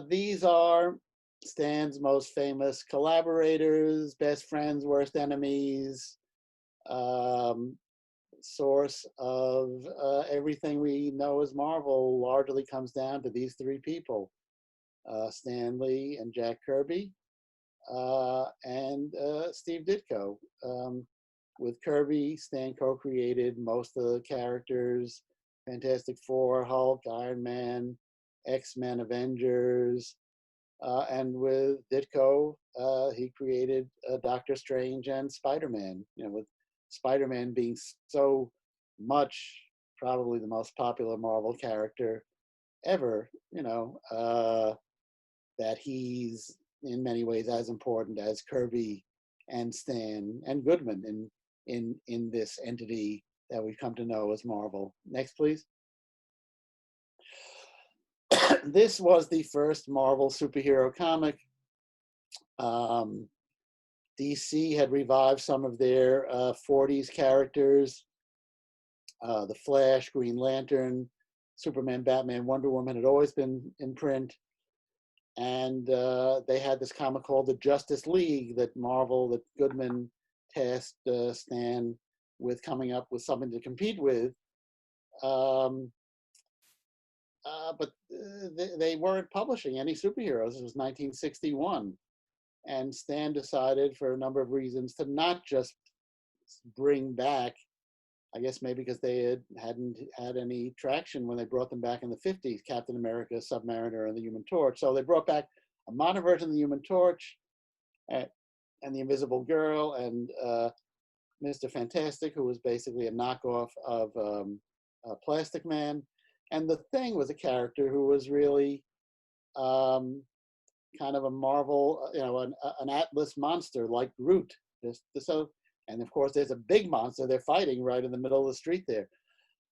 These are Stan's most famous collaborators, best friends, worst enemies, um, source of everything we know as Marvel largely comes down to these three people, Stan Lee and Jack Kirby, and Steve Ditko. With Kirby, Stan co-created most of the characters, Fantastic Four, Hulk, Iron Man, X-Men, Avengers, and with Ditko, he created Doctor Strange and Spider-Man. With Spider-Man being so much probably the most popular Marvel character ever. That he's in many ways as important as Kirby and Stan and Goodman in this entity that we've come to know as Marvel. Next, please. This was the first Marvel superhero comic. DC had revived some of their 40s characters. The Flash, Green Lantern, Superman, Batman, Wonder Woman had always been in print. And they had this comic called the Justice League that Goodman tasked Stan with coming up with something to compete with. But they weren't publishing any superheroes. It was 1961. And Stan decided, for a number of reasons, to not just bring back, I guess maybe because they hadn't had any traction when they brought them back in the 50s, Captain America, Submariner, and the Human Torch. So they brought back a modern version of the Human Torch and the Invisible Girl and Mr. Fantastic, who was basically a knockoff of Plastic Man. And the Thing was a character who was really kind of a Marvel, an Atlas monster like Groot. And of course, there's a big monster they're fighting right in the middle of the street there.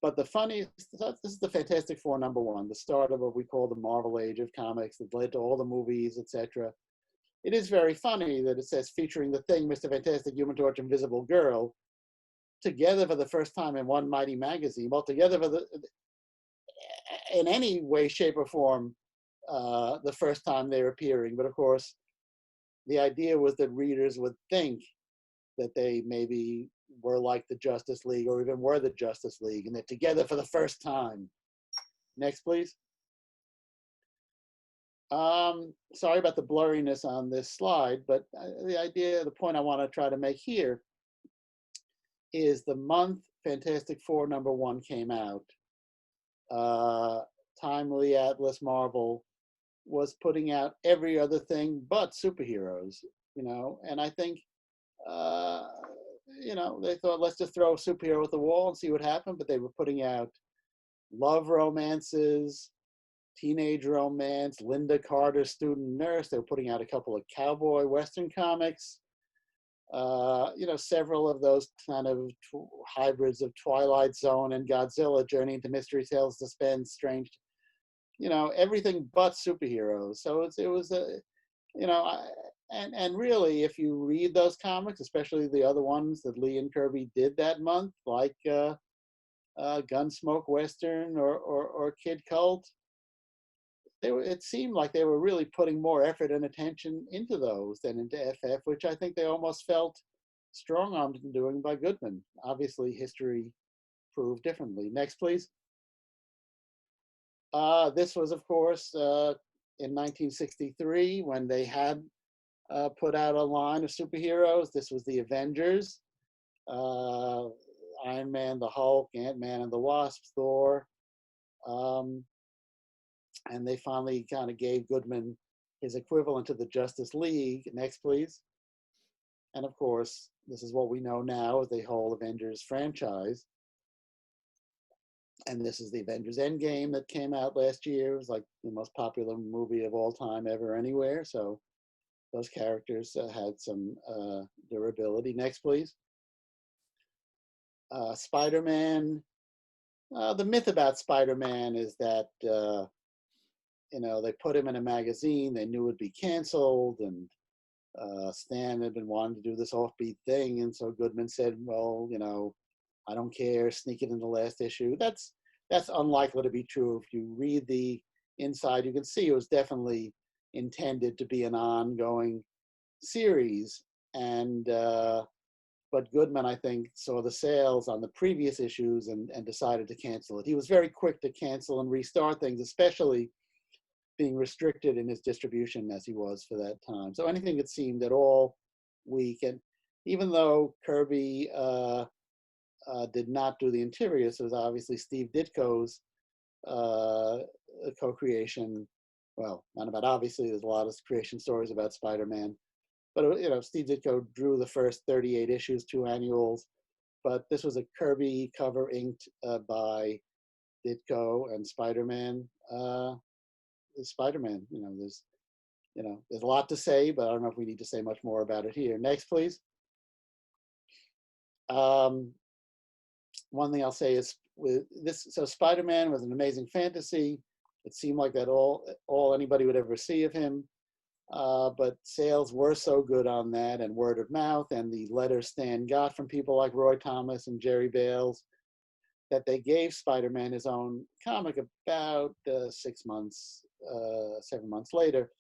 But the funniest, this is the Fantastic Four #1, the start of what we call the Marvel Age of comics that led to all the movies, etc. It is very funny that it says featuring the Thing, Mr. Fantastic, Human Torch, Invisible Girl, together for the first time in one mighty magazine. Well, together in any way, shape, or form, the first time they're appearing. But of course, the idea was that readers would think that they maybe were like the Justice League or even were the Justice League and they're together for the first time. Next, please. Sorry about the blurriness on this slide, but the point I want to try to make here is the month Fantastic Four #1 came out, Timely, Atlas, Marvel was putting out every other thing but superheroes, and I think, they thought, let's just throw a superhero at the wall and see what happened, but they were putting out love romances, teenage romance, Linda Carter, student nurse. They were putting out a couple of cowboy Western comics, several of those kind of hybrids of Twilight Zone and Godzilla, Journey into Mystery Tales, Suspense, Strange, everything but superheroes. So it was and really, if you read those comics, especially the other ones that Lee and Kirby did that month, like Gunsmoke Western or Kid Cult, it seemed like they were really putting more effort and attention into those than into FF, which I think they almost felt strong-armed in doing by Goodman. Obviously, history proved differently. Next, please. This was, of course, in 1963 when they had put out a line of superheroes. This was the Avengers, Iron Man, the Hulk, Ant-Man and the Wasp, Thor. And they finally kind of gave Goodman his equivalent to the Justice League. Next, please. And of course, this is what we know now as the whole Avengers franchise. And this is the Avengers Endgame that came out last year. It was like the most popular movie of all time ever anywhere. So those characters had some durability. Next, please. Spider-Man. The myth about Spider-Man is that, they put him in a magazine. They knew it'd be canceled. And Stan had been wanting to do this offbeat thing. And so Goodman said, well, I don't care, sneak it in the last issue. That's unlikely to be true. If you read the inside, you can see it was definitely intended to be an ongoing series. And but Goodman, I think, saw the sales on the previous issues and decided to cancel it. He was very quick to cancel and restart things, especially being restricted in his distribution as he was for that time. So anything that seemed at all weak, and even though Kirby did not do the interiors, it was obviously Steve Ditko's co-creation. Well, not about obviously, there's a lot of creation stories about Spider-Man, but you know, Steve Ditko drew the first 38 issues, 2 annuals, but this was a Kirby cover inked by Ditko and Spider-Man. Spider-Man, there's a lot to say, but I don't know if we need to say much more about it here. Next, please. One thing I'll say is with this, so Spider-Man was an amazing fantasy. It seemed like that all anybody would ever see of him. But sales were so good on that, and word of mouth, and the letters Stan got from people like Roy Thomas and Jerry Bales, that they gave Spider-Man his own comic about 6 months, 7 months later.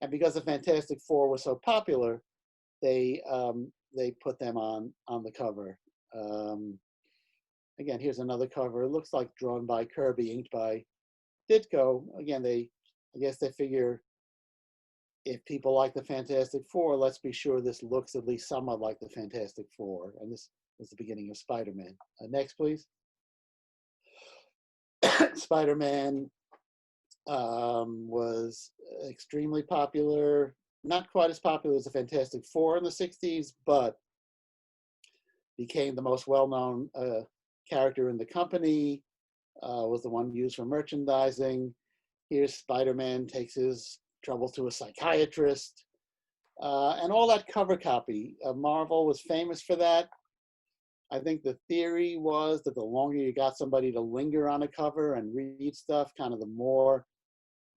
And because the Fantastic Four was so popular, they put them on the cover. Again, here's another cover. It looks like drawn by Kirby, inked by Ditko. Again, I guess they figure if people like the Fantastic Four, let's be sure this looks at least somewhat like the Fantastic Four. And this was the beginning of Spider-Man. Next, please. Spider-Man was extremely popular, not quite as popular as the Fantastic Four in the 60s, but became the most well-known character in the company, was the one used for merchandising. Here's Spider-Man takes his troubles to a psychiatrist, and all that cover copy. Marvel was famous for that. I think the theory was that the longer you got somebody to linger on a cover and read stuff, kind of the more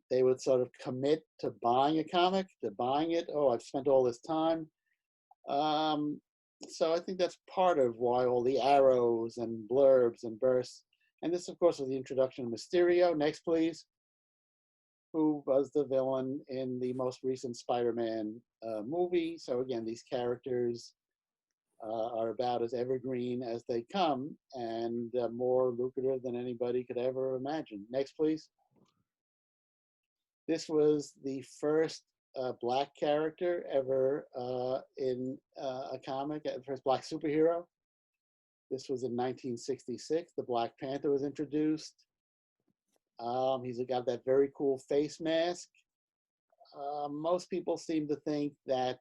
they would sort of commit to buying a comic, to buying it. Oh, I've spent all this time. So I think that's part of why all the arrows and blurbs and bursts. And this, of course, was the introduction of Mysterio. Next, please. Who was the villain in the most recent Spider-Man movie. So again, these characters are about as evergreen as they come, and more lucrative than anybody could ever imagine. Next, please. This was the first Black character ever in a comic, first Black superhero. This was in 1966. The Black Panther was introduced. He's got that very cool face mask. Most people seem to think that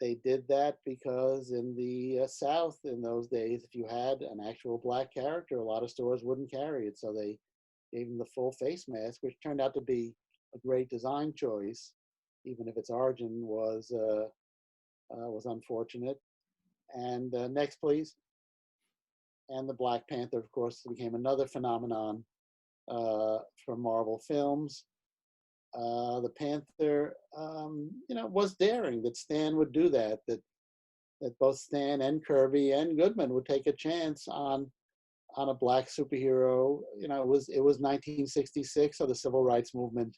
they did that because in the South in those days, if you had an actual Black character, a lot of stores wouldn't carry it. So they gave him the full face mask, which turned out to be a great design choice, even if its origin was unfortunate. And next, please. And the Black Panther, of course, became another phenomenon for Marvel films. The Panther, was daring that Stan would do that both Stan and Kirby and Goodman would take a chance on a Black superhero. It was 1966, so the civil rights movement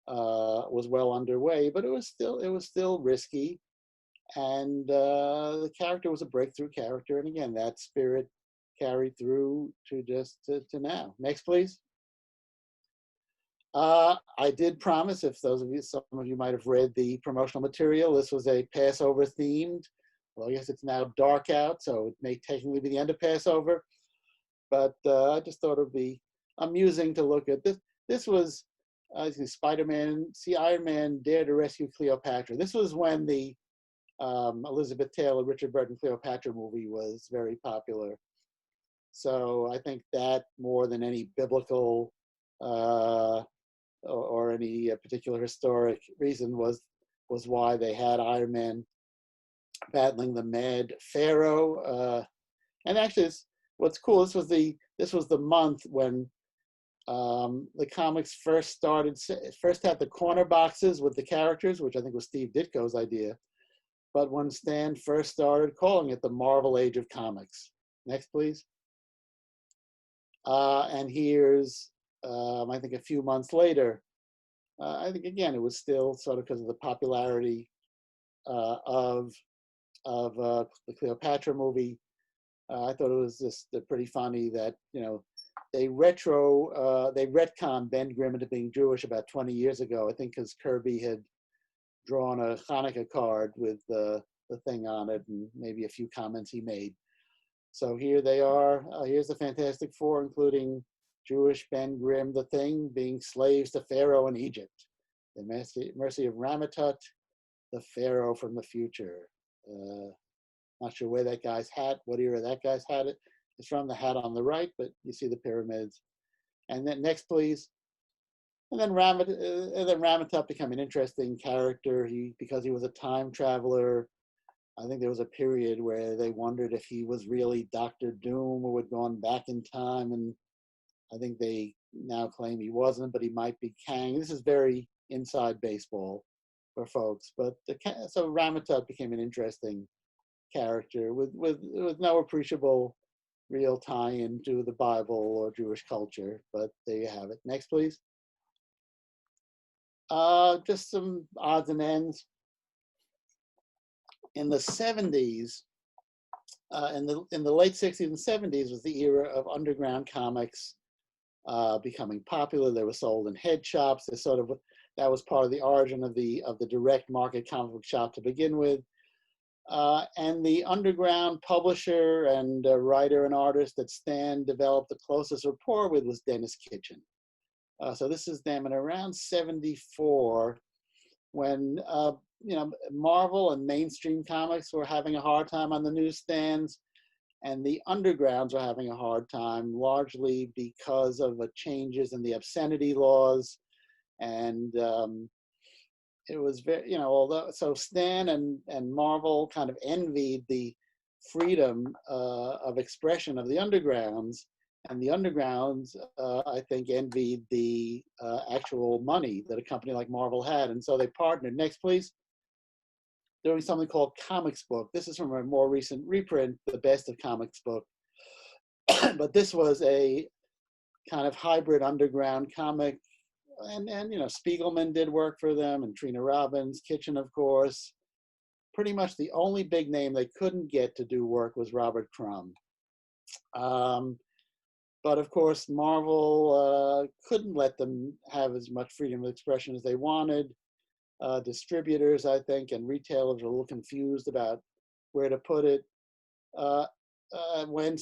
was well underway, but it was still risky, and the character was a breakthrough character, and again, that spirit carried through to now. Next, please. I did promise, if some of you might have read the promotional material, this was a Passover themed. Well, I guess it's now dark out, so it may technically be the end of Passover. But I just thought it would be amusing to look at this. This was Spider-Man, Iron Man Dare to Rescue Cleopatra. This was when the Elizabeth Taylor, Richard Burton Cleopatra movie was very popular. So I think that more than any biblical or any particular historic reason was why they had Iron Man battling the Mad Pharaoh. And actually, what's cool, this was the month when the comics first had the corner boxes with the characters, which I think was Steve Ditko's idea. But when Stan first started calling it the Marvel Age of Comics. Next, please. And here's I think a few months later, I think again it was still sort of because of the popularity of the Cleopatra movie. I thought it was just pretty funny that they retconned Ben Grimm into being Jewish about 20 years ago. I think because Kirby had drawn a Hanukkah card with the thing on it and maybe a few comments he made. So here they are. Here's the Fantastic Four, including Jewish Ben Grimm, the Thing, being slaves to Pharaoh in Egypt. The mercy of Ramatut, the Pharaoh from the future. Not sure where that guy's hat, what era that guy's hat is from, the hat on the right, but you see the pyramids. And then next, please. And then Ramatut became an interesting character. Because he was a time traveler. I think there was a period where they wondered if he was really Dr. Doom or had gone back in time. And I think they now claim he wasn't, but he might be Kang. This is very inside baseball for folks. But so Ramatut became an interesting character with no appreciable real tie-in to the Bible or Jewish culture. But there you have it. Next, please. Just some odds and ends. In the 70s, in the late 60s and 70s was the era of underground comics becoming popular. They were sold in head shops. That was part of the origin of the direct market comic book shop to begin with. And the underground publisher and writer and artist that Stan developed the closest rapport with was Dennis Kitchen. So this is them in around 74 when Marvel and mainstream comics were having a hard time on the newsstands, and the undergrounds were having a hard time, largely because of the changes in the obscenity laws. And it was very, so Stan and Marvel kind of envied the freedom of expression of the undergrounds, and the undergrounds, I think, envied the actual money that a company like Marvel had, and so they partnered. Next, please. Doing something called Comics Book. This is from a more recent reprint, The Best of Comics Book. But this was a kind of hybrid underground comic. And Spiegelman did work for them, and Trina Robbins, Kitchen, of course. Pretty much the only big name they couldn't get to do work was Robert Crumb. But of course, Marvel couldn't let them have as much freedom of expression as they wanted. Distributors, I think, and retailers were a little confused about where to put it. When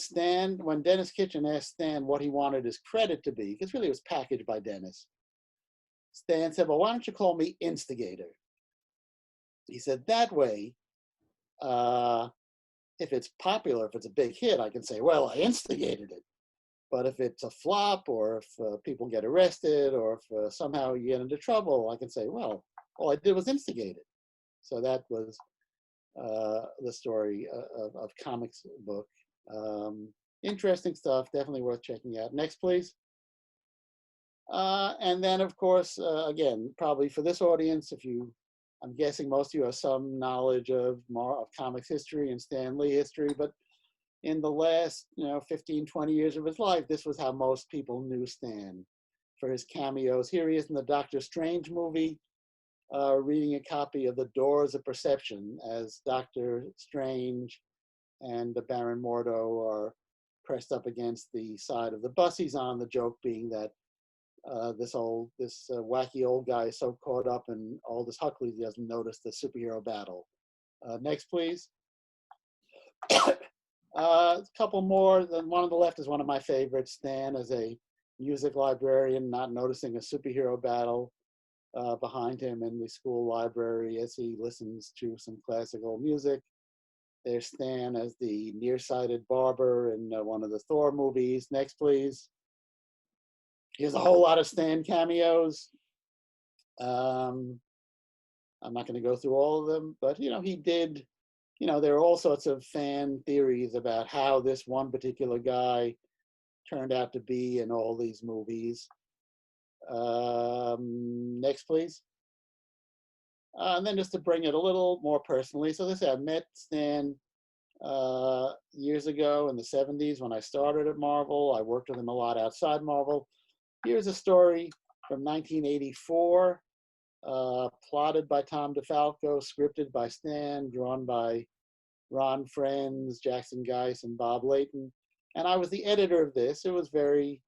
Dennis Kitchen asked Stan what he wanted his credit to be, because really it was packaged by Dennis, Stan said, well, why don't you call me Instigator? He said, that way, if it's popular, if it's a big hit, I can say, well, I instigated it. But if it's a flop, or if people get arrested, or if somehow you get into trouble, I can say, well, all I did was instigate it. So that was the story of Comics Book. Interesting stuff, definitely worth checking out. Next, please. And then, of course, again, probably for this audience, I'm guessing most of you have some knowledge of comics history and Stan Lee history, but in the last 15, 20 years of his life, this was how most people knew Stan, for his cameos. Here he is in the Doctor Strange movie, reading a copy of The Doors of Perception as Doctor Strange and the Baron Mordo are pressed up against the side of the bus he's on, the joke being that this wacky old guy is so caught up in Aldous Huxley he doesn't notice the superhero battle. Next, please. A couple more. The one on the left is one of my favorites. Stan as a music librarian, not noticing a superhero battle behind him in the school library as he listens to some classical music. There's Stan as the nearsighted barber in one of the Thor movies. Next, please. Here's a whole lot of Stan cameos. I'm not going to go through all of them, but he did. There are all sorts of fan theories about how this one particular guy turned out to be in all these movies. Next, please. And then just to bring it a little more personally, so this I met Stan years ago in the 70s when I started at Marvel. I worked with him a lot outside Marvel. here's a story from 1984, plotted by Tom DeFalco, scripted by Stan, drawn by Ron Frenz, Jackson Geiss, and Bob Layton. And I was the editor of this. It was very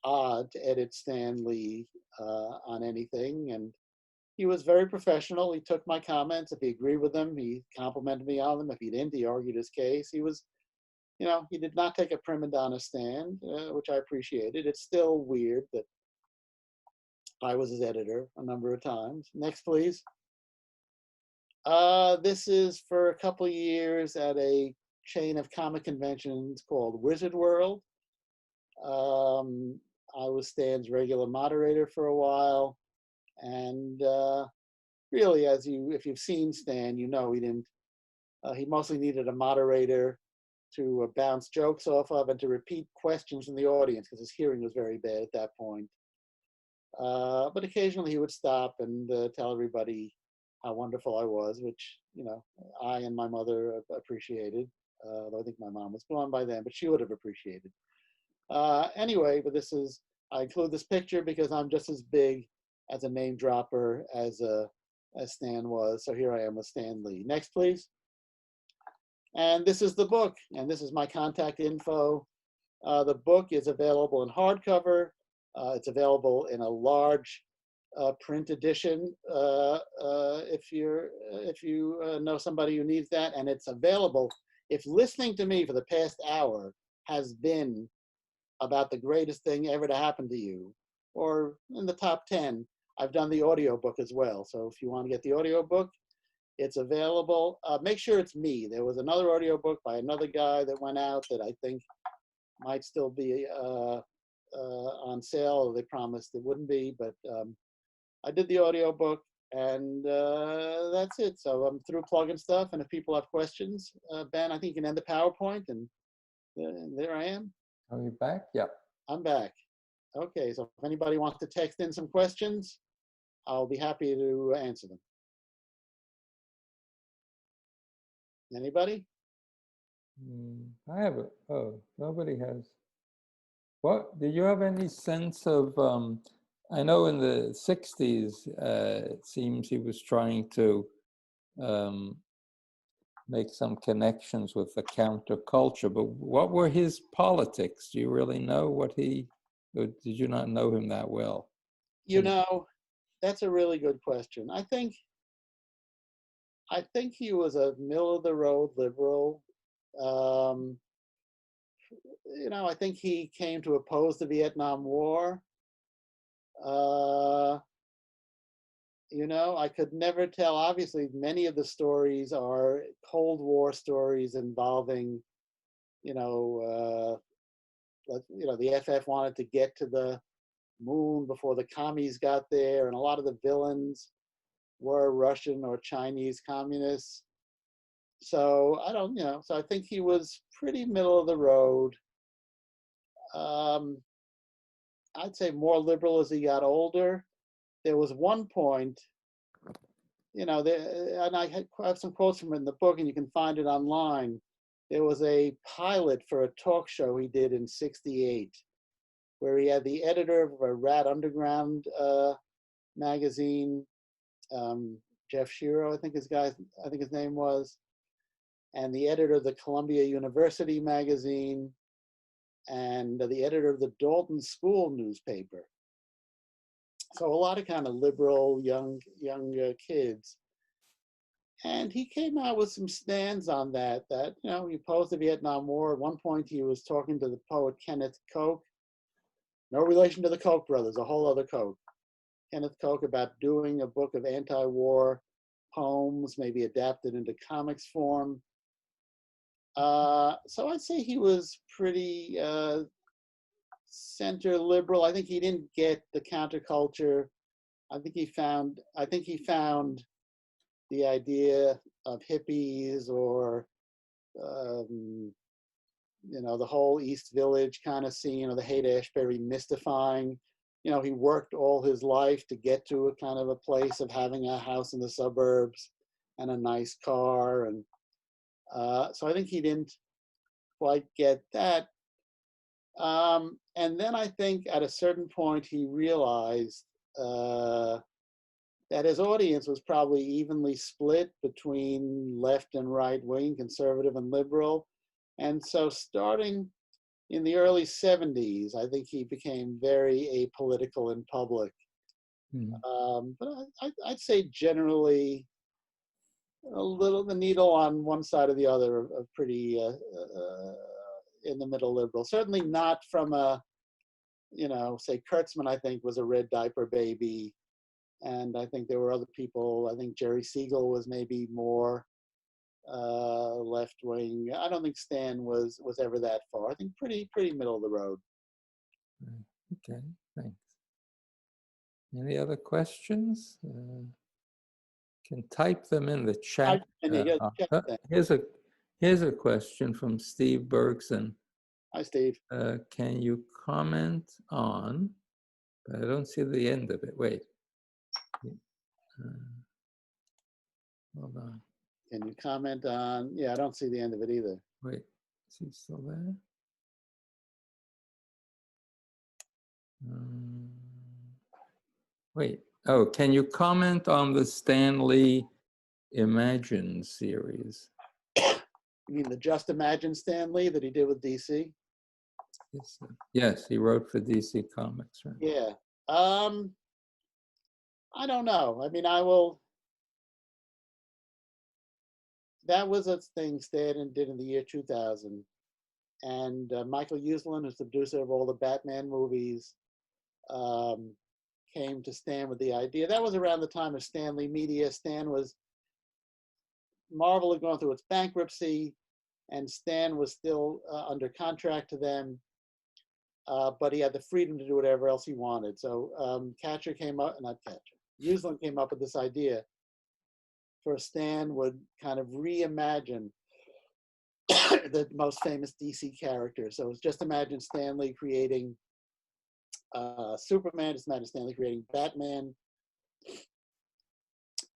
odd to edit Stan Lee on anything. And he was very professional. He took my comments. If he agreed with them, he complimented me on them. If he didn't, he argued his case. He was, he did not take a prima donna stand, which I appreciated. It's still weird that I was his editor a number of times. Next, please. This is for a couple of years at a chain of comic conventions called Wizard World. I was Stan's regular moderator for a while, and really, if you've seen Stan, you know he mostly needed a moderator to bounce jokes off of and to repeat questions from the audience because his hearing was very bad at that point. But occasionally he would stop and tell everybody how wonderful I was, which, I and my mother appreciated. Although I think my mom was gone by then, but she would have appreciated. Anyway, but I include this picture because I'm just as big as a name dropper as Stan was. So here I am with Stan Lee. Next, please. And this is the book, and this is my contact info. The book is available in hardcover. It's available in a large print edition if you know somebody who needs that, and it's available. If listening to me for the past hour has been about the greatest thing ever to happen to you, or in the top 10, I've done the audiobook as well. So if you want to get the audiobook, it's available. Make sure it's me. There was another audiobook by another guy that went out that I think might still be on sale. They promised it wouldn't be, but I did the audiobook, and that's it. So I'm through plugging stuff, and if people have questions, Ben, I think you can end the PowerPoint, and there I am. Are you back? Yeah. I'm back. Okay, so if anybody wants to text in some questions, I'll be happy to answer them. Anybody? I have it. Oh, nobody has. What, do you have any sense of, I know in the 60s, it seems he was trying to make some connections with the counterculture, but what were his politics? Do you really know or did you not know him that well? That's a really good question. I think he was a middle-of-the-road liberal. I think he came to oppose the Vietnam War. I could never tell. Obviously, many of the stories are Cold War stories involving, the FF wanted to get to the moon before the commies got there, and a lot of the villains were Russian or Chinese communists. So I don't, so I think he was pretty middle of the road. I'd say more liberal as he got older. There was one point, and I have some quotes from it in the book, and you can find it online. There was a pilot for a talk show he did in '68, where he had the editor of a Rat Underground magazine, Jeff Shiro, I think his name was, and the editor of the Columbia University magazine, and the editor of the Dalton School newspaper. So a lot of kind of liberal young kids. And he came out with some stands on that, he opposed the Vietnam War. At one point, he was talking to the poet Kenneth Koch, no relation to the Koch brothers, a whole other Koch. Kenneth Koch, about doing a book of anti-war poems, maybe adapted into comics form. So I'd say he was pretty center liberal. I think he didn't get the counterculture. I think he found the idea of hippies or the whole East Village kind of scene, or the Haight-Ashbury mystifying. He worked all his life to get to a kind of a place of having a house in the suburbs and a nice car. And so I think he didn't quite get that. And then I think at a certain point he realized that his audience was probably evenly split between left and right wing, conservative and liberal. And so starting in the early 70s, I think he became very apolitical in public. But I'd say generally a little, the needle on one side or the other of pretty in the middle liberal. Certainly not from a, say Kurtzman, I think, was a red diaper baby. And I think there were other people. I think Jerry Siegel was maybe more left wing. I don't think Stan was ever that far. I think pretty middle of the road. Okay, thanks. Any other questions? Can type them in the chat. Here's a question from Steve Bergson. Hi, Steve. Can you comment on? I don't see the end of it. Wait. Hold on. Can you comment on? Yeah, I don't see the end of it either. Wait, is he still there? Wait. Oh, can you comment on the Stan Lee Imagine series? You mean the Just Imagine Stan Lee that he did with DC? Yes, he wrote for DC Comics, right? Yeah. I don't know. I mean, I will. That was a thing Stan did in the year 2000. And Michael Uslan, who's the producer of all the Batman movies, came to Stan with the idea. That was around the time of Stan Lee Media. Marvel had gone through its bankruptcy, and Stan was still under contract to them, but he had the freedom to do whatever else he wanted. So Uslan came up with this idea for Stan would kind of reimagine the most famous DC characters. So it's just imagine Stan Lee creating Superman, just imagine Stan Lee creating Batman.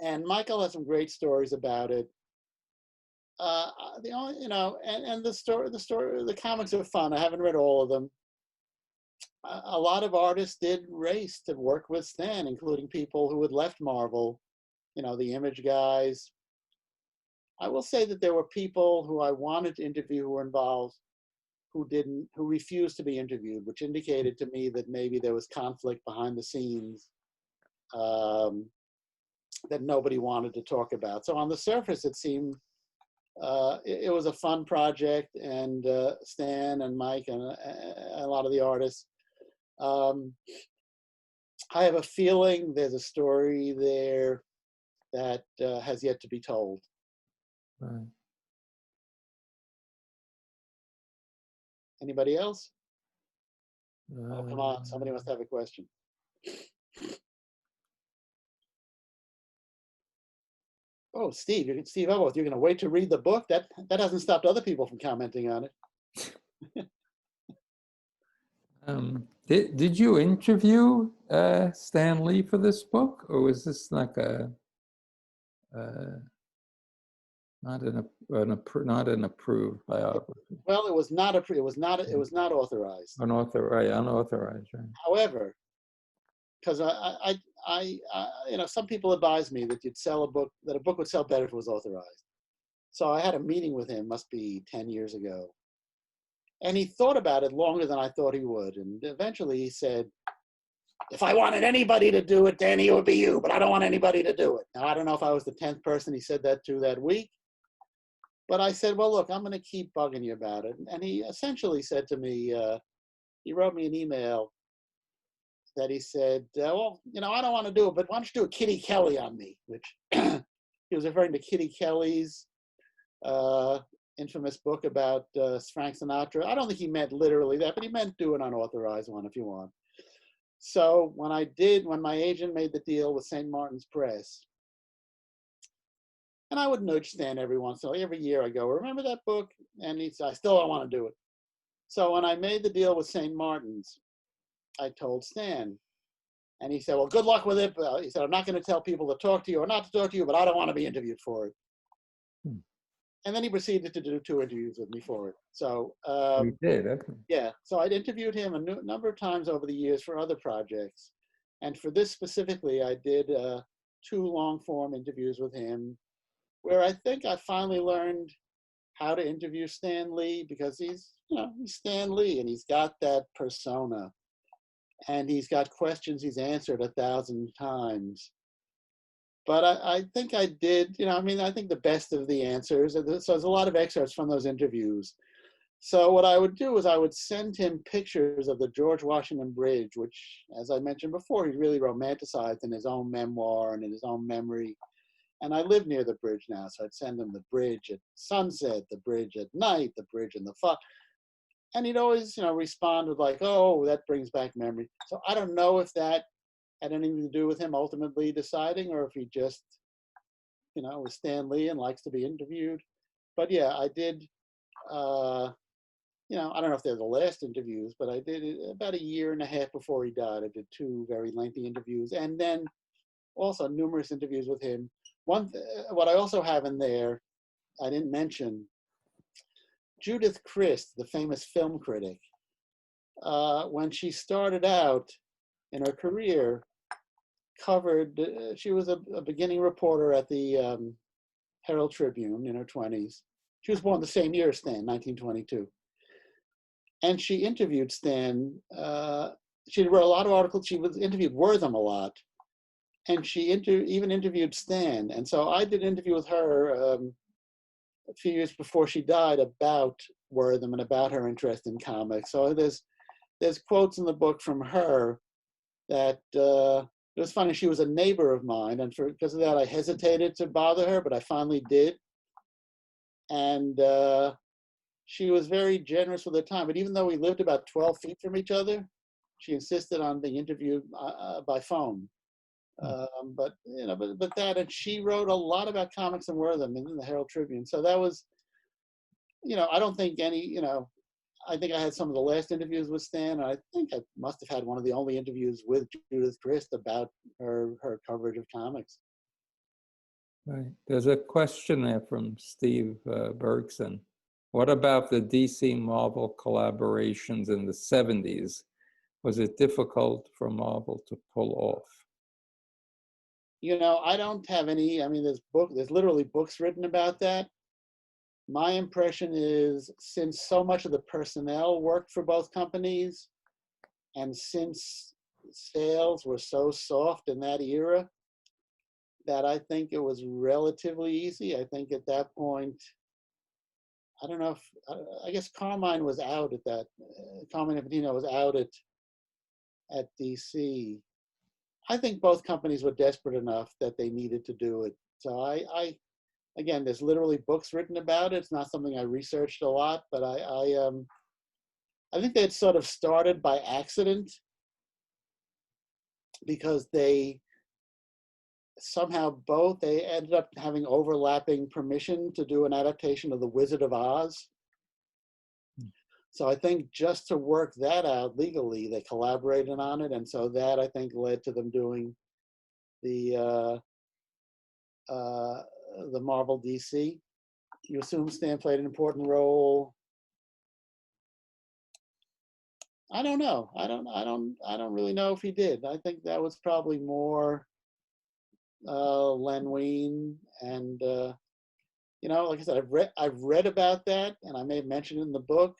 And Michael has some great stories about it. The only, the comics are fun. I haven't read all of them. A lot of artists did race to work with Stan, including people who had left Marvel, the Image guys. I will say that there were people who I wanted to interview who were involved who refused to be interviewed, which indicated to me that maybe there was conflict behind the scenes that nobody wanted to talk about. So on the surface, it seemed it was a fun project, and Stan and Mike and a lot of the artists. I have a feeling there's a story there that has yet to be told. Right. Anybody else? Oh, come on. Somebody must have a question. Oh, Steve, Steve Elwood, you're going to wait to read the book? That hasn't stopped other people from commenting on it. Did you interview Stan Lee for this book, or was this like a not an approved biography? Well, it was not authorized. Unauthorized, right? However, because some people advised me that a book would sell better if it was authorized. So I had a meeting with him, must be 10 years ago. And he thought about it longer than I thought he would. And eventually he said, if I wanted anybody to do it, Danny, it would be you, but I don't want anybody to do it. Now, I don't know if I was the 10th person he said that to that week, but I said, well, look, I'm going to keep bugging you about it. And he essentially said to me, he wrote me an email that he said, well, I don't want to do it, but why don't you do a Kitty Kelly on me, which he was referring to Kitty Kelly's infamous book about Frank Sinatra. I don't think he meant literally that, but he meant do an unauthorized one if you want. So when my agent made the deal with St. Martin's Press, and I would nudge Stan every year I go, remember that book? And he said, I still don't want to do it. So when I made the deal with St. Martin's, I told Stan, and he said, well, good luck with it. He said, I'm not going to tell people to talk to you or not to talk to you, but I don't want to be interviewed for it. and then he proceeded to do 2 interviews with me for it. So We did. Okay. yeah, so I'd interviewed him a number of times over the years for other projects, and for this specifically, I did 2 long-form interviews with him, where I think I finally learned how to interview Stan Lee, because he's, he's Stan Lee, and he's got that persona, and he's got questions he's answered 1,000 times. But I think I did, I think the best of the answers. So there's a lot of excerpts from those interviews. So what I would do is I would send him pictures of the George Washington Bridge, which, as I mentioned before, he really romanticized in his own memoir and in his own memory. And I live near the bridge now, so I'd send him the bridge at sunset, the bridge at night, the bridge in the fog. And he'd always, respond with like, oh, that brings back memory. So I don't know if that had anything to do with him ultimately deciding, or if he just, was Stan Lee and likes to be interviewed. But yeah, I did, I don't know if they're the last interviews, but I did it about 1.5 years before he died. I did 2 very lengthy interviews, and then also numerous interviews with him. What I also have in there, I didn't mention, Judith Crist, the famous film critic. When she started out in her career, she was a beginning reporter at the Herald Tribune in her 20s. She was born the same year as Stan, 1922. And she interviewed Stan. She wrote a lot of articles. She was interviewed Wortham a lot. And she even interviewed Stan. And so I did an interview with her a few years before she died about Wortham and about her interest in comics. So there's quotes in the book from her that it was funny. She was a neighbor of mine, and because of that, I hesitated to bother her, but I finally did. And she was very generous with her time. But even though we lived about 12 feet from each other, she insisted on being interviewed by phone. But that, and she wrote a lot about comics and Wortham in the Herald Tribune. So that was, I don't think I think I had some of the last interviews with Stan. I think I must have had one of the only interviews with Judith Crist about her coverage of comics. Right. There's a question there from Steve Bergson. What about the DC Marvel collaborations in the 70s? Was it difficult for Marvel to pull off? I don't have any. There's literally books written about that. My impression is, since so much of the personnel worked for both companies, and since sales were so soft in that era, that I think it was relatively easy. I think at that point, I don't know if, I guess Carmine was out at that, Carmine Infantino was out at DC. I think both companies were desperate enough that they needed to do it. So again, there's literally books written about it. It's not something I researched a lot, but I think they had sort of started by accident, because they somehow they ended up having overlapping permission to do an adaptation of The Wizard of Oz. So I think just to work that out legally, they collaborated on it. And so that, I think, led to them doing the Marvel DC. You assume Stan played an important role. I don't know. I don't really know if he did. I think that was probably more Len Wein, and like I said, I've read about that, and I may have mentioned it in the book,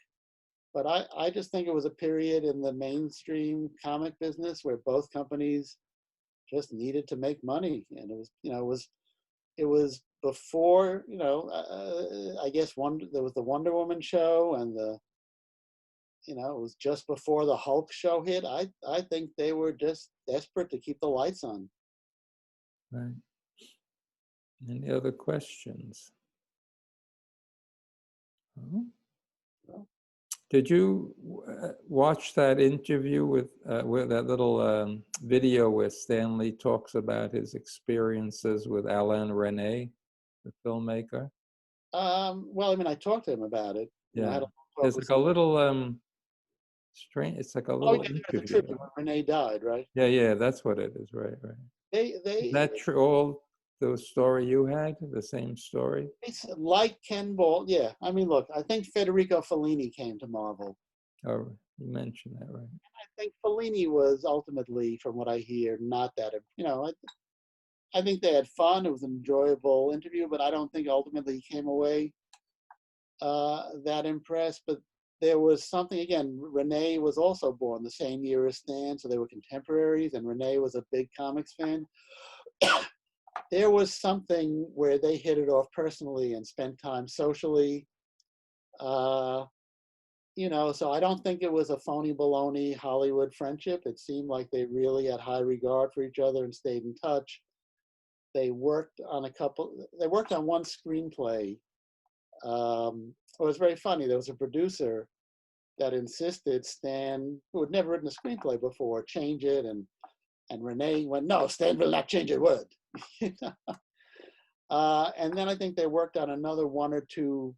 but I just think it was a period in the mainstream comic business where both companies just needed to make money, and it was before, I guess there was the Wonder Woman show, and it was just before the Hulk show hit. I think they were just desperate to keep the lights on. Right. Any other questions? Did you watch that interview with that little video where Stan Lee talks about his experiences with Alain Resnais, the filmmaker? Well, I talked to him about it. Yeah. There's like a little strange. It's like a little interview. When Renee died, right? Yeah, that's what it is. Right. They is that true? All the story you had, the same story? It's like Ken Ball. Yeah, I mean, look, I think Federico Fellini came to Marvel. Oh, you mentioned that, right? I think Fellini was ultimately, from what I hear, not that, I think they had fun. It was an enjoyable interview, but I don't think ultimately he came away that impressed. But there was something, again, Renee was also born the same year as Stan, so they were contemporaries, and Renee was a big comics fan. There was something where they hit it off personally and spent time socially. Uh, so I don't think it was a phony baloney Hollywood friendship. It seemed like they really had high regard for each other and stayed in touch. They worked on one screenplay. It was very funny. There was a producer that insisted Stan, who had never written a screenplay before, change it. And Renee went, no, Stan will not change a word. And then I think they worked on another one or two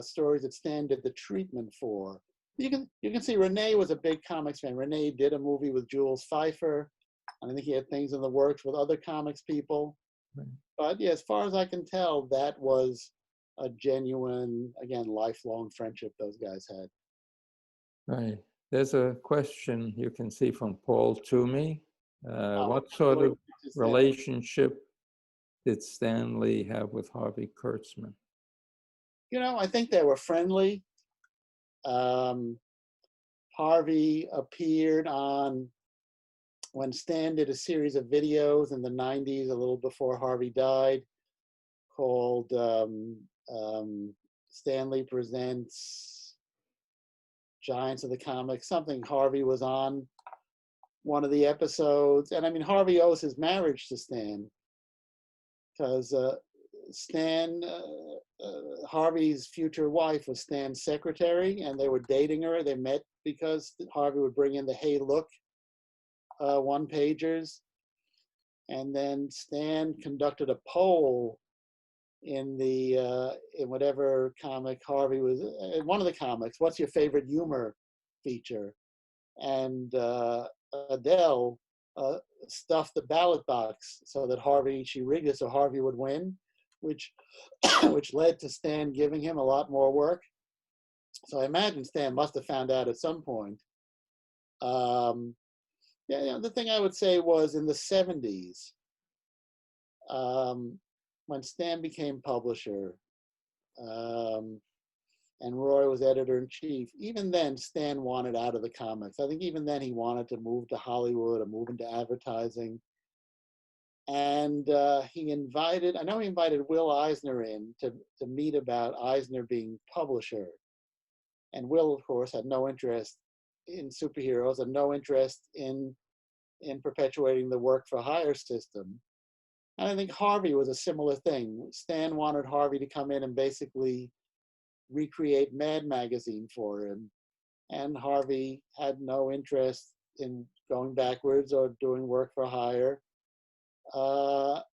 stories that Stan did the treatment for. You can see Renee was a big comics fan. Renee did a movie with Jules Pfeiffer, and I think he had things in the works with other comics people. Right. But yeah, as far as I can tell, that was a genuine, again, lifelong friendship those guys had. Right. There's a question you can see from Paul Toomey. What sort of relationship did Stan Lee have with Harvey Kurtzman? I think they were friendly. Harvey appeared on, when Stan did a series of videos in the 90s, a little before Harvey died, called Stan Lee Presents Giants of the Comics, something. Harvey was on one of the episodes. And I mean, Harvey owes his marriage to Stan, because Harvey's future wife was Stan's secretary, and they were dating her. They met because Harvey would bring in the Hey Look one-pagers. And then Stan conducted a poll in whatever comic Harvey was in, one of the comics. What's your favorite humor feature? And Adele stuffed the ballot box so that she rigged it so Harvey would win, which led to Stan giving him a lot more work. So I imagine Stan must have found out at some point. The thing I would say was in the 70s, when Stan became publisher, and Roy was editor-in-chief, even then Stan wanted out of the comics. I think even then he wanted to move to Hollywood or move into advertising. And he invited Will Eisner in to meet about Eisner being publisher. And Will, of course, had no interest in superheroes and no interest in perpetuating the work for hire system. And I think Harvey was a similar thing. Stan wanted Harvey to come in and basically recreate Mad Magazine for him. And Harvey had no interest in going backwards or doing work for hire, or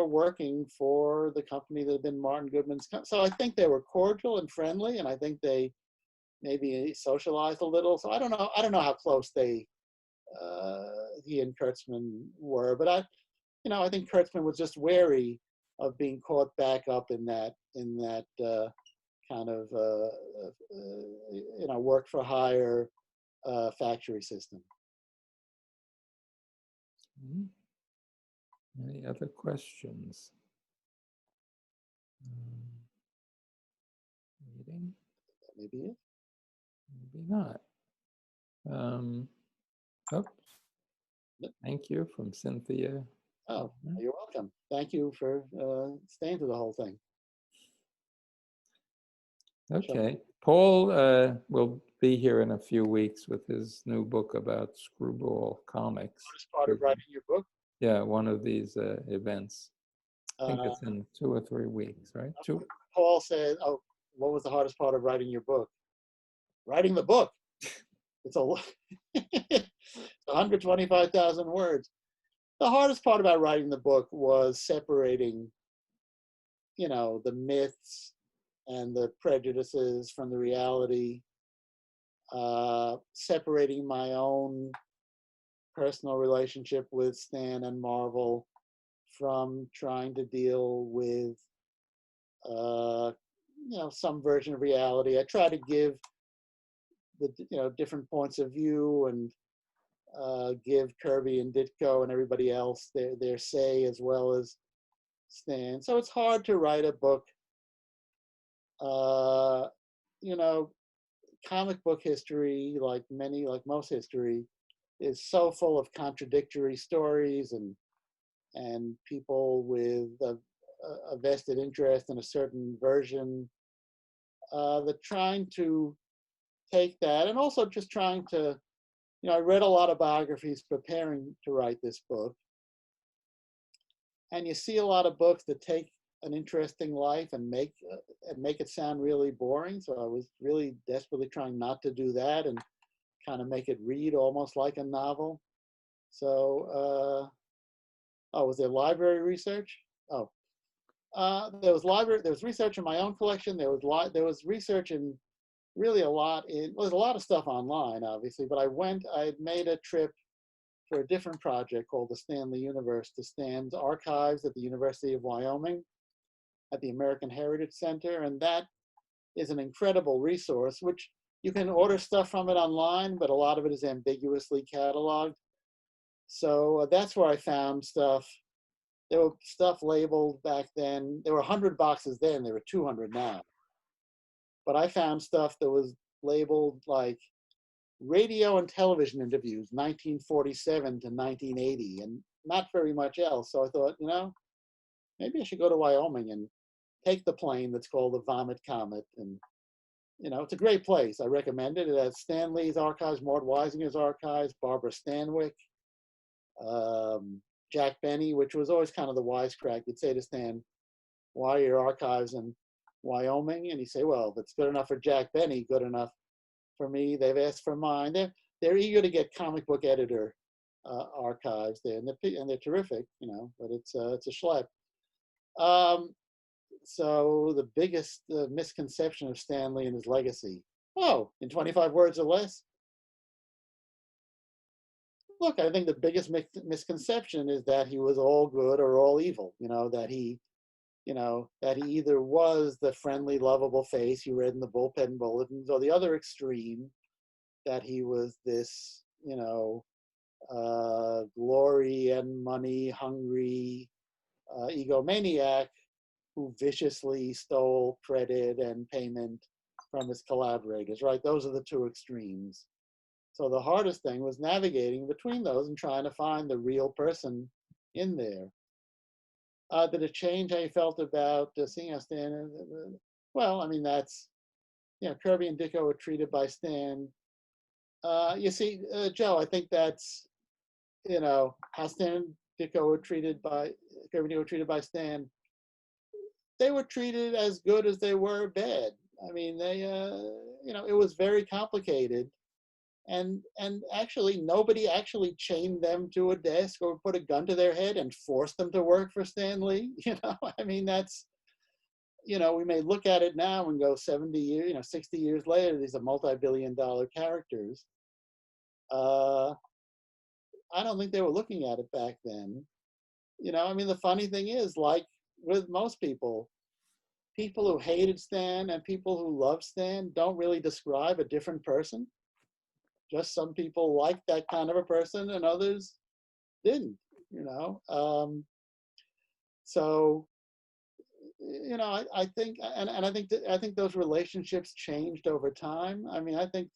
working for the company that had been Martin Goodman's. So I think they were cordial and friendly, and I think they maybe socialized a little. So I don't know how close he and Kurtzman were, but I think Kurtzman was just wary of being caught back up in that kind of work for hire factory system. Any other questions? Meeting? Maybe it. Maybe not. Thank you from Cynthia. Oh, you're welcome. Thank you for staying through the whole thing. Okay. Paul will be here in a few weeks with his new book about Screwball comics. As part of writing your book? Yeah, one of these events. I think it's in 2 or 3 weeks, right? Paul said, "Oh, what was the hardest part of writing your book?" Writing the book. It's 125,000 words. The hardest part about writing the book was separating, the myths and the prejudices from the reality, separating my own personal relationship with Stan and Marvel from trying to deal with, some version of reality. I try to give the, different points of view and give Kirby and Ditko and everybody else their say as well as Stan. So it's hard to write a book. You know, comic book history, like most history, is so full of contradictory stories and people with a vested interest in a certain version. That trying to take that, and also just trying to, I read a lot of biographies preparing to write this book, and you see a lot of books that take an interesting life and make it sound really boring. So I was really desperately trying not to do that and kind of make it read almost like a novel. So, was there library research? Oh, there was research in my own collection. There was research in really there's a lot of stuff online, obviously, but I had made a trip for a different project called the Stanley Universe to Stan's archives at the University of Wyoming at the American Heritage Center. And that is an incredible resource, which you can order stuff from it online, but a lot of it is ambiguously cataloged. So that's where I found stuff. There were stuff labeled back then. There were 100 boxes then, there were 200 now. But I found stuff that was labeled like radio and television interviews, 1947 to 1980, and not very much else. So I thought, maybe I should go to Wyoming and take the plane that's called the Vomit Comet. And, it's a great place. I recommend it. It has Stan Lee's archives, Mort Weisinger's archives, Barbara Stanwyck, Jack Benny, which was always kind of the wisecrack. You'd say to Stan, why are your archives in Wyoming? And he'd say, well, if it's good enough for Jack Benny, good enough for me. They've asked for mine. They're eager to get comic book editor archives there, and they're terrific, but it's a schlep. So the biggest misconception of Stan Lee and his legacy. Oh, in 25 words or less? Look, I think the biggest misconception is that he was all good or all evil, that he either was the friendly, lovable face you read in the bullpen bulletins, or the other extreme, that he was this, glory and money hungry egomaniac who viciously stole credit and payment from his collaborators, right? Those are the two extremes. So the hardest thing was navigating between those and trying to find the real person in there. Did it change how you felt about seeing how Stan? Well, I mean, that's, Kirby and Ditko were treated by Stan. You see, Joe, I think that's, how Stan and Ditko were treated by, Kirby and Ditko were treated by Stan. They were treated as good as they were bad. I mean, they, it was very complicated. And actually, nobody actually chained them to a desk or put a gun to their head and forced them to work for Stan Lee. I mean, that's, we may look at it now and go 70 years, 60 years later, these are multi-billion-dollar characters. I don't think they were looking at it back then. I mean, the funny thing is, like with most people who hated Stan and people who love Stan don't really describe a different person. Just some people liked that kind of a person and others didn't, so, I think, and I think those relationships changed over time. I mean, I think,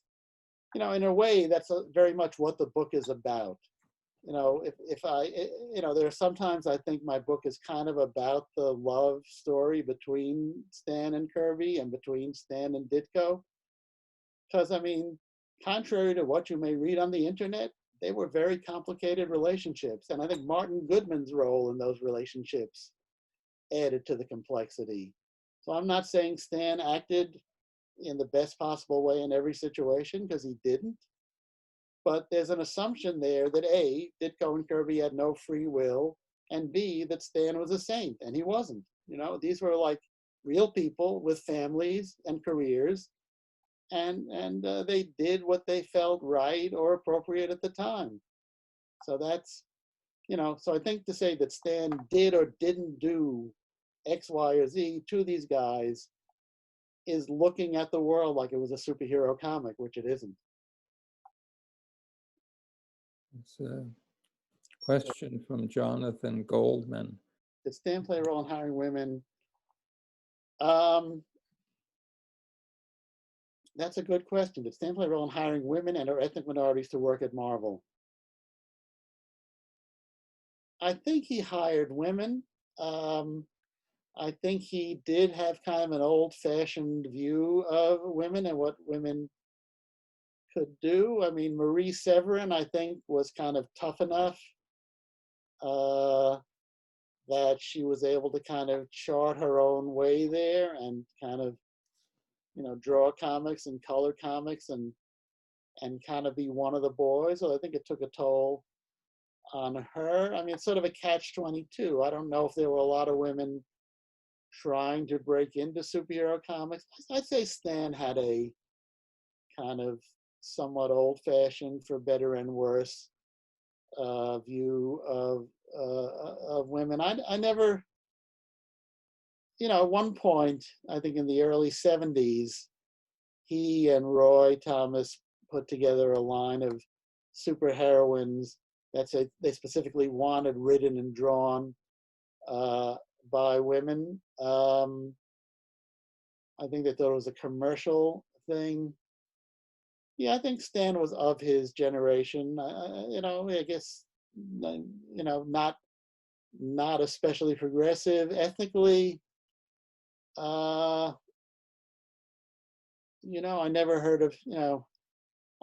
in a way, that's very much what the book is about. If I, there are sometimes I think my book is kind of about the love story between Stan and Kirby and between Stan and Ditko. Because, I mean, contrary to what you may read on the internet, they were very complicated relationships. And I think Martin Goodman's role in those relationships added to the complexity. So I'm not saying Stan acted in the best possible way in every situation, because he didn't. But there's an assumption there that A, Ditko and Kirby had no free will, and B, that Stan was a saint, and he wasn't. These were like real people with families and careers, and they did what they felt right or appropriate at the time. So that's So I think to say that Stan did or didn't do X, Y, or Z to these guys is looking at the world like it was a superhero comic, which it isn't. It's a question from Jonathan Goldman. Did Stan play a role in hiring women? That's a good question. Did Stan play a role in hiring women and or ethnic minorities to work at Marvel? I think he hired women. I think he did have kind of an old-fashioned view of women and what women could do. I mean, Marie Severin, I think, was kind of tough enough that she was able to kind of chart her own way there and kind of, draw comics and color comics and kind of be one of the boys. So I think it took a toll on her. I mean, it's sort of a catch-22. I don't know if there were a lot of women trying to break into superhero comics. I'd say Stan had a kind of somewhat old-fashioned, for better and worse, view of women. I never, at one point, I think in the early 70s, he and Roy Thomas put together a line of superheroines that said they specifically wanted written and drawn by women. I think they thought it was a commercial thing. Yeah, I think Stan was of his generation. I guess, not especially progressive ethnically. I never heard of,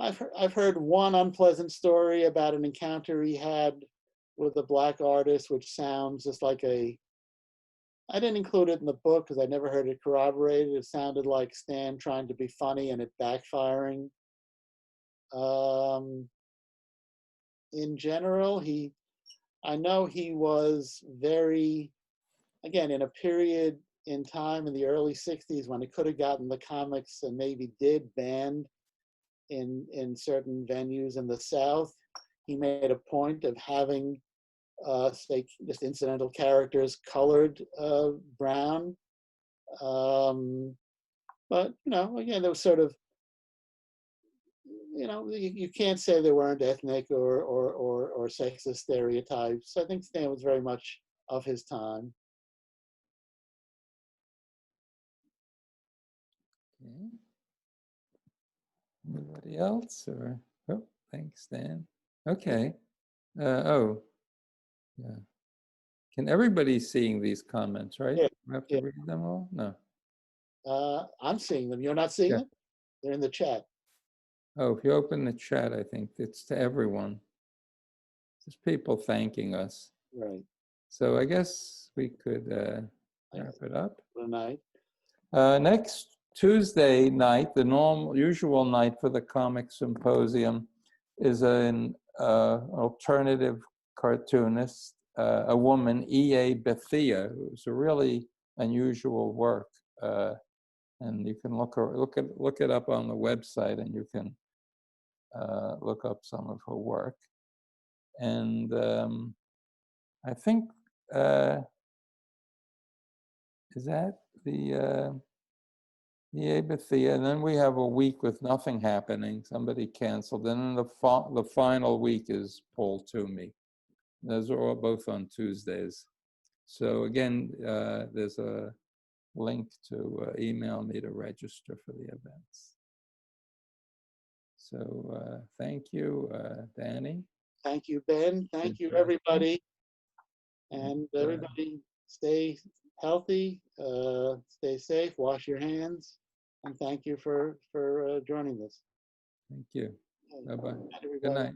I've heard one unpleasant story about an encounter he had with a black artist, which sounds just like I didn't include it in the book because I never heard it corroborated. It sounded like Stan trying to be funny and it backfiring. In general, I know he was very, again, in a period in time in the early 60s when it could have gotten the comics and maybe did banned in certain venues in the South. He made a point of having, say, just incidental characters colored brown. But, again, there was sort of, you can't say there weren't ethnic or sexist stereotypes. I think Stan was very much of his time. Okay. Anybody else? Or thanks, Dan. Okay. Yeah. Can everybody seeing these comments, right? Yeah. We have to read them all? No. I'm seeing them. You're not seeing them? They're in the chat. Oh, if you open the chat, I think it's to everyone. Just people thanking us. Right. So I guess we could wrap it up. Good night. Next Tuesday night, the usual night for the comic symposium, is an alternative cartoonist, a woman, E.A. Bethia, who's a really unusual work, and you can look it up on the website, and you can look up some of her work. And I think is that the E.A. Bethia, and then we have a week with nothing happening. Somebody canceled, and then the final week is Paul Toomey. Those are all both on Tuesdays. So again, there's a link to email me to register for the events. So thank you, Danny. Thank you, Ben. Thank you, everybody. And everybody stay healthy, stay safe, wash your hands, and thank you for joining us. Thank you. Bye-bye. Good Good night.